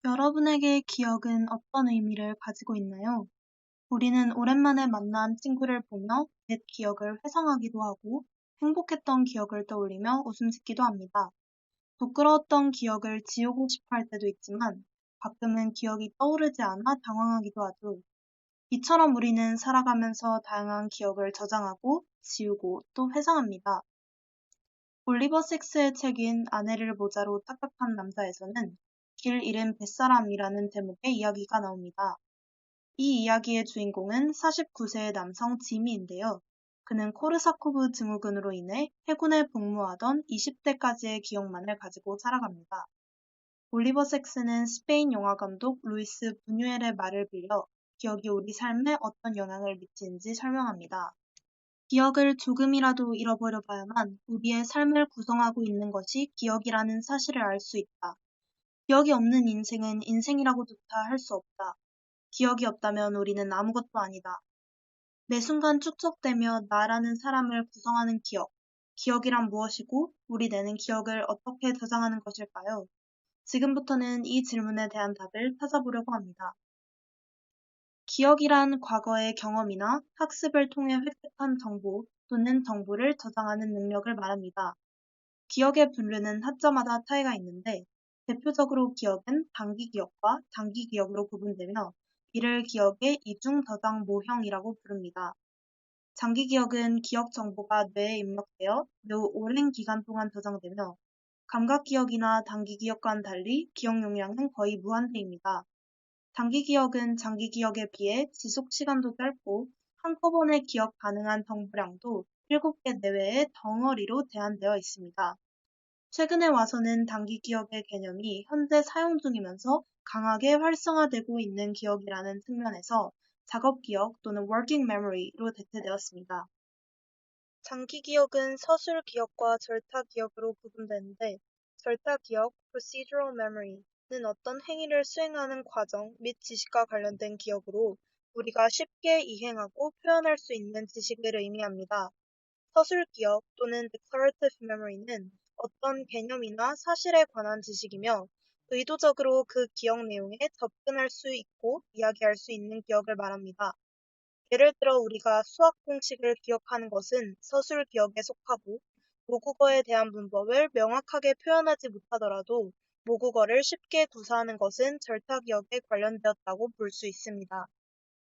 여러분에게 기억은 어떤 의미를 가지고 있나요? 우리는 오랜만에 만난 친구를 보며 옛 기억을 회상하기도 하고 행복했던 기억을 떠올리며 웃음 짓기도 합니다. 부끄러웠던 기억을 지우고 싶어 할 때도 있지만 가끔은 기억이 떠오르지 않아 당황하기도 하죠. 이처럼 우리는 살아가면서 다양한 기억을 저장하고 지우고 또 회상합니다. 올리버 섹스의 책인 아내를 모자로 착각한 남자에서는 길 잃은 뱃사람이라는 제목의 이야기가 나옵니다. 이 이야기의 주인공은 49세의 남성 지미인데요. 그는 코르사코브 증후군으로 인해 해군에 복무하던 20대까지의 기억만을 가지고 살아갑니다. 올리버 섹스는 스페인 영화 감독 루이스 부뉴엘의 말을 빌려 기억이 우리 삶에 어떤 영향을 미치는지 설명합니다. 기억을 조금이라도 잃어버려 봐야만 우리의 삶을 구성하고 있는 것이 기억이라는 사실을 알 수 있다. 기억이 없는 인생은 인생이라고조차 할 수 없다. 기억이 없다면 우리는 아무것도 아니다. 매 순간 축적되며 나라는 사람을 구성하는 기억. 기억이란 무엇이고 우리 뇌는 기억을 어떻게 저장하는 것일까요? 지금부터는 이 질문에 대한 답을 찾아보려고 합니다. 기억이란 과거의 경험이나 학습을 통해 획득한 정보 또는 정보를 저장하는 능력을 말합니다. 기억의 분류는 학자마다 차이가 있는데 대표적으로 기억은 단기 기억과 장기 기억으로 구분되며 이를 기억의 이중 저장 모형이라고 부릅니다. 장기 기억은 기억 정보가 뇌에 입력되어 매우 오랜 기간 동안 저장되며 감각 기억이나 단기 기억과는 달리 기억 용량은 거의 무한대입니다. 단기 기억은 장기 기억에 비해 지속 시간도 짧고 한꺼번에 기억 가능한 정보량도 7개 내외의 덩어리로 제한되어 있습니다. 최근에 와서는 단기 기억의 개념이 현재 사용 중이면서 강하게 활성화되고 있는 기억이라는 측면에서 작업 기억 또는 working memory로 대체되었습니다. 장기 기억은 서술 기억과 절타 기억으로 구분되는데 절타 기억 procedural memory는 어떤 행위를 수행하는 과정 및 지식과 관련된 기억으로 우리가 쉽게 이행하고 표현할 수 있는 지식을 의미합니다. 서술 기억 또는 declarative memory는 어떤 개념이나 사실에 관한 지식이며 의도적으로 그 기억 내용에 접근할 수 있고 이야기할 수 있는 기억을 말합니다. 예를 들어 우리가 수학 공식을 기억하는 것은 서술 기억에 속하고 모국어에 대한 문법을 명확하게 표현하지 못하더라도 모국어를 쉽게 구사하는 것은 절타 기억에 관련되었다고 볼 수 있습니다.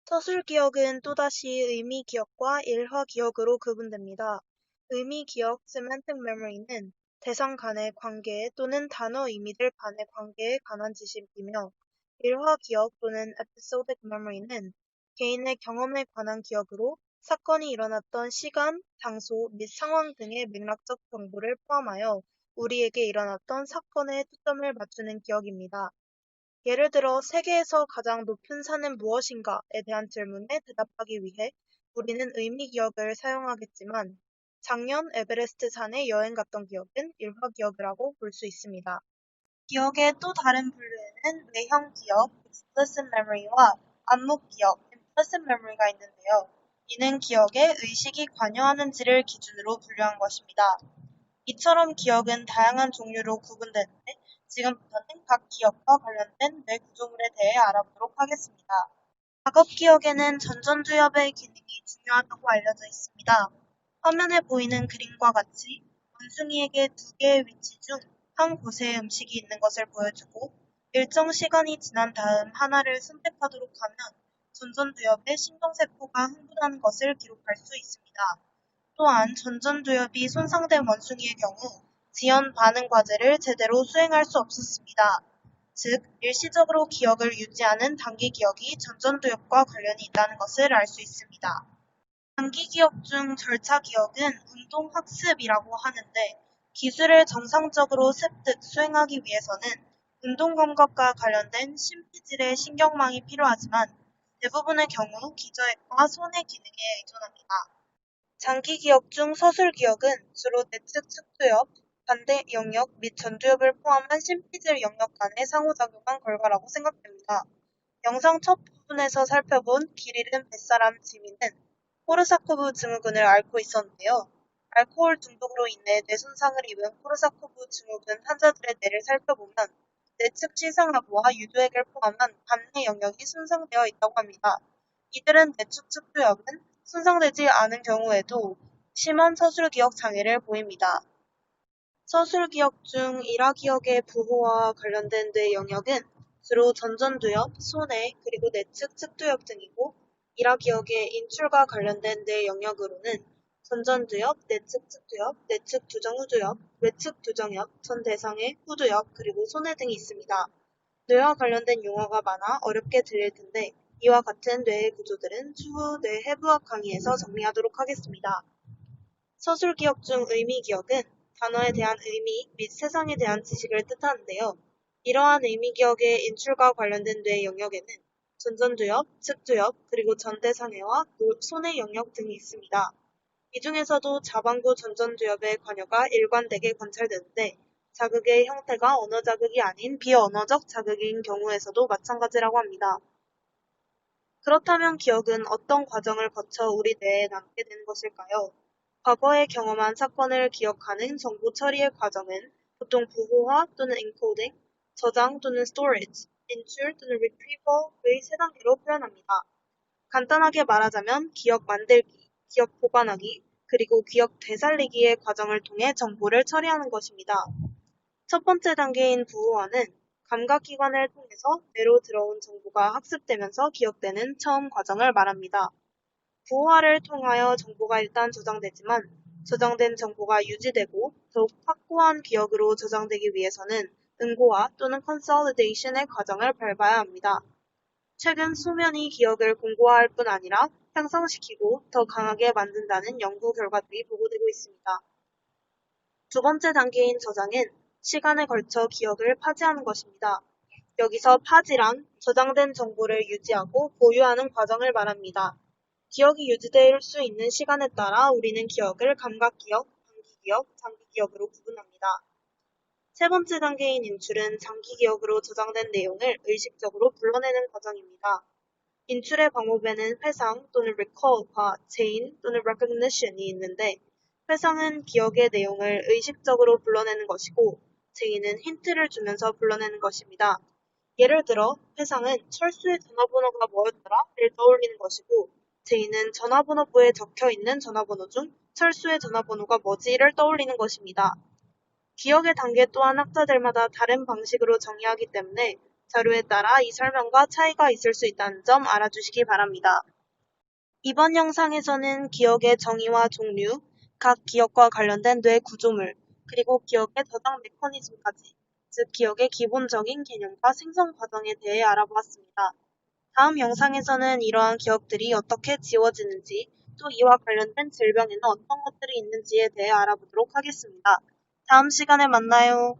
서술 기억은 또다시 의미 기억과 일화 기억으로 구분됩니다. 의미 기억 semantic memory는 대상 간의 관계 또는 단어 의미들 간의 관계에 관한 지식이며 일화 기억 또는 episodic memory는 개인의 경험에 관한 기억으로 사건이 일어났던 시간, 장소 및 상황 등의 맥락적 정보를 포함하여 우리에게 일어났던 사건에 초점을 맞추는 기억입니다. 예를 들어 세계에서 가장 높은 산은 무엇인가에 대한 질문에 대답하기 위해 우리는 의미 기억을 사용하겠지만 작년 에베레스트 산에 여행 갔던 기억은 일화 기억이라고 볼 수 있습니다. 기억의 또 다른 분류에는 외형 기억, explicit memory와 암묵 기억, implicit memory가 있는데요. 이는 기억에 의식이 관여하는지를 기준으로 분류한 것입니다. 이처럼 기억은 다양한 종류로 구분되는데 지금부터는 각 기억과 관련된 뇌 구조물에 대해 알아보도록 하겠습니다. 작업 기억에는 전전두엽의 기능이 중요하다고 알려져 있습니다. 화면에 보이는 그림과 같이 원숭이에게 두 개의 위치 중 한 곳에 음식이 있는 것을 보여주고 일정 시간이 지난 다음 하나를 선택하도록 하면 전전두엽의 신경세포가 흥분하는 것을 기록할 수 있습니다. 또한 전전두엽이 손상된 원숭이의 경우 지연 반응 과제를 제대로 수행할 수 없었습니다. 즉, 일시적으로 기억을 유지하는 단기 기억이 전전두엽과 관련이 있다는 것을 알 수 있습니다. 단기 기억 중 절차 기억은 운동학습이라고 하는데 기술을 정상적으로 습득, 수행하기 위해서는 운동 감각과 관련된 심피질의 신경망이 필요하지만 대부분의 경우 기저핵과 손의 기능에 의존합니다. 장기 기억 중 서술 기억은 주로 내측 측두엽, 반대 영역 및 전두엽을 포함한 심피질 영역 간의 상호작용한 결과라고 생각됩니다. 영상 첫 부분에서 살펴본 길 잃은 뱃사람 지민은 코르사코브 증후군을 앓고 있었는데요. 알코올 중독으로 인해 뇌 손상을 입은 코르사코브 증후군 환자들의 뇌를 살펴보면 내측 시상하부와 유도액을 포함한 관내 영역이 손상되어 있다고 합니다. 이들은 내측 측도역은 손상되지 않은 경우에도 심한 서술기억 장애를 보입니다. 서술기억 중 일화기억의 부호와 관련된 뇌 영역은 주로 전전두엽, 손해, 그리고 내측 측두엽 등이고 일화기억의 인출과 관련된 뇌 영역으로는 전전두엽, 내측 측두엽, 내측 두정후두엽, 외측 두정엽, 전대상의 후두엽, 그리고 손해 등이 있습니다. 뇌와 관련된 용어가 많아 어렵게 들릴 텐데 이와 같은 뇌의 구조들은 추후 뇌 해부학 강의에서 정리하도록 하겠습니다. 서술기억 중 의미기억은 단어에 대한 의미 및 세상에 대한 지식을 뜻하는데요. 이러한 의미기억의 인출과 관련된 뇌 영역에는 전전두엽, 측두엽, 그리고 전대상해와 손해 영역 등이 있습니다. 이 중에서도 자반구 전전두엽의 관여가 일관되게 관찰되는데 자극의 형태가 언어 자극이 아닌 비언어적 자극인 경우에서도 마찬가지라고 합니다. 그렇다면 기억은 어떤 과정을 거쳐 우리 뇌에 남게 되는 것일까요? 과거에 경험한 사건을 기억하는 정보 처리의 과정은 보통 부호화 또는 엔코딩, 저장 또는 storage, 인출 또는 retrieval의 세 단계로 표현합니다. 간단하게 말하자면 기억 만들기, 기억 보관하기, 그리고 기억 되살리기의 과정을 통해 정보를 처리하는 것입니다. 첫 번째 단계인 부호화는 감각기관을 통해서 뇌로 들어온 정보가 학습되면서 기억되는 처음 과정을 말합니다. 부호화를 통하여 정보가 일단 저장되지만 저장된 정보가 유지되고 더욱 확고한 기억으로 저장되기 위해서는 응고화 또는 consolidation의 과정을 밟아야 합니다. 최근 수면이 기억을 공고화할 뿐 아니라 향상시키고 더 강하게 만든다는 연구 결과들이 보고되고 있습니다. 두 번째 단계인 저장은 시간에 걸쳐 기억을 파지하는 것입니다. 여기서 파지란 저장된 정보를 유지하고 보유하는 과정을 말합니다. 기억이 유지될 수 있는 시간에 따라 우리는 기억을 감각기억, 단기기억, 장기기억으로 구분합니다. 세 번째 단계인 인출은 장기기억으로 저장된 내용을 의식적으로 불러내는 과정입니다. 인출의 방법에는 회상 또는 recall과 chain 또는 recognition이 있는데 회상은 기억의 내용을 의식적으로 불러내는 것이고 chain은 힌트를 주면서 불러내는 것입니다. 예를 들어 회상은 철수의 전화번호가 뭐였더라를 떠올리는 것이고 chain은 전화번호부에 적혀있는 전화번호 중 철수의 전화번호가 뭐지를 떠올리는 것입니다. 기억의 단계 또한 학자들마다 다른 방식으로 정의하기 때문에 자료에 따라 이 설명과 차이가 있을 수 있다는 점 알아주시기 바랍니다. 이번 영상에서는 기억의 정의와 종류, 각 기억과 관련된 뇌 구조물, 그리고 기억의 저장 메커니즘까지, 즉 기억의 기본적인 개념과 생성 과정에 대해 알아보았습니다. 다음 영상에서는 이러한 기억들이 어떻게 지워지는지, 또 이와 관련된 질병에는 어떤 것들이 있는지에 대해 알아보도록 하겠습니다. 다음 시간에 만나요.